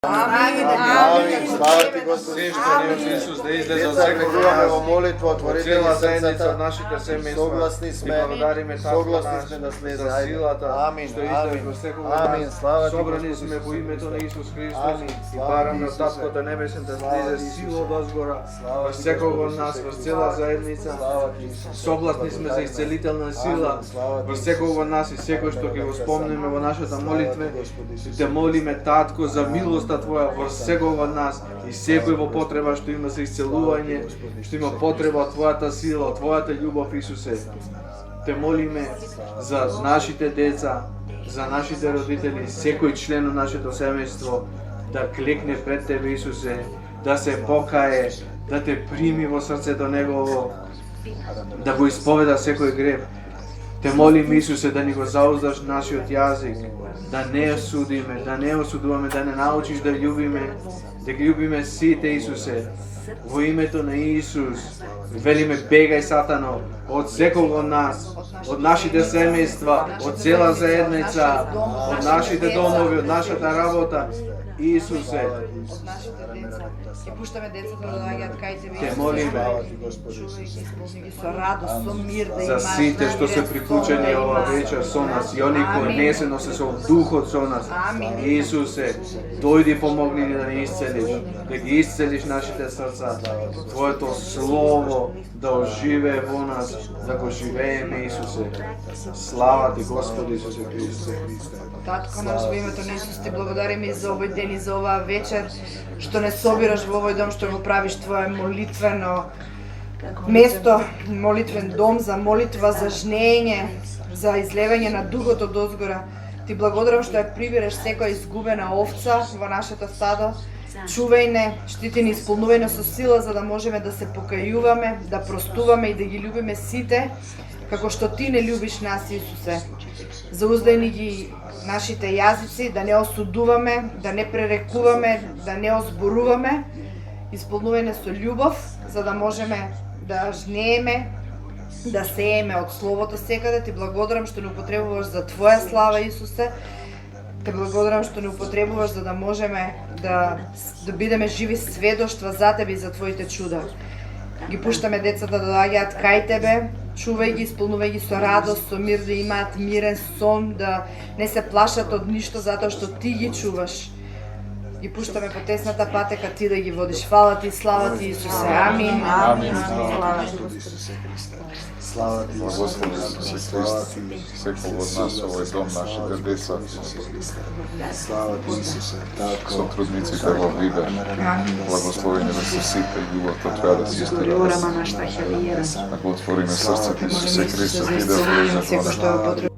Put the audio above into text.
Amin. Slava ti Gospodи. Исус да излезе од Деца, секој влегуваме во нас. молитва, Од отворете цела ни заедница, од срцата. нашите семејства. Согласни Ти сме, благодариме татко согласни наш сме да слезе. за Ајде. силата Амин, што излезе амин. во секој Амин, нас. слава ти, Собрани Господи сме во Исусе. името на Исус Христос Амин, и слава барам ти, на Исусе. Таткото Небесен да Слава слезе ти, сила Исусе. од озгора Слава во ти, секој Господи од нас, Исусе во Христос. цела заедница. Слава ти, Исусе. Согласни сме за исцелителна сила Амин, слава ти, во Исусе. секој од нас и секој што ќе го спомнеме во нашата молитва. Господи Исусе. Те молиме Татко за милоста Твоја во секој од нас и секој во потреба што има за исцелување, што има потреба од Твојата сила, од Твојата љубов, Исусе. Те молиме за нашите деца, за нашите родители, секој член од нашето семејство да клекне пред Тебе, Исусе, да се покае, да Те прими во срцето негово, да го исповеда секој грев. Те молим, Исусе, да ни го зауздаш нашиот јазик, да не осудиме, да не осудуваме, да не научиш да љубиме, да ги љубиме сите, Исусе. Во името на Исус, велиме бегај Сатано од секој од нас, од нашите семејства, од цела заедница, од нашите домови, од нашата работа. Исусе, Од нашите деца. Ги пуштаме децата да доаѓаат кај Тебе. Те молиме Слава ти, Господи Чувај ги, Исусе. исполни ги со радост, со мир да за имаат. сите што се приклучени ова вечер со нас и они кои не се носе со духот со нас. Амин. Исусе, дојди помогни ни да ни исцелиш, да ги исцелиш нашите срца. Твоето слово да оживее во нас, да го живееме, Исусе. Слава ти, Господи Исусе Христе. Татко наш, во името на Исус ти благодариме и за овој ден и за оваа вечер, што не собираш во овој дом, што го правиш Твое молитвено место, молитвен дом за молитва, за жнење, за излевање на духот од озгора. Ти благодарам што ја прибираш секоја изгубена овца во нашето стадо. Чувај не, штити ни, исполнувај нас со сила за да можеме да се покајуваме, да простуваме и да ги љубиме сите, како што Ти не љубиш нас, Исусе. Зауздај ни ги нашите јазици, да не осудуваме, да не пререкуваме, да не озборуваме. Исполнувај нас со љубов, за да можеме да жнееме, да сееме од Словото секаде. Ти благодарам што не употребуваш за Твоја слава, Исусе. Те благодарам што не употребуваш за да можеме да бидеме живи сведоштва за Тебе и за Твоите чуда. Ги пуштаме децата да доаѓаат кај Тебе, чувај ги, исполнувај ги со радост, со мир, да имаат мирен сон, да не се плашат од ништо затоа што Ти ги чуваш. Ги пуштаме по тесната патека, Ти да ги водиш. Фала Ти, слава Ти, Исусе. Амин. Амин. Слава ти, Господи Исусе Христе. Слава ти, Благослови Исусе Христе, секој од нас, овој дом, нашите деца, Слава ти, Исусе. Татко. сотрудниците во Вида, благословени да се сите, љубовта Твоја да се истора. Да го отвориме срцето Исусе Христе, Ти да влезеш во Секој што нас. го потребува.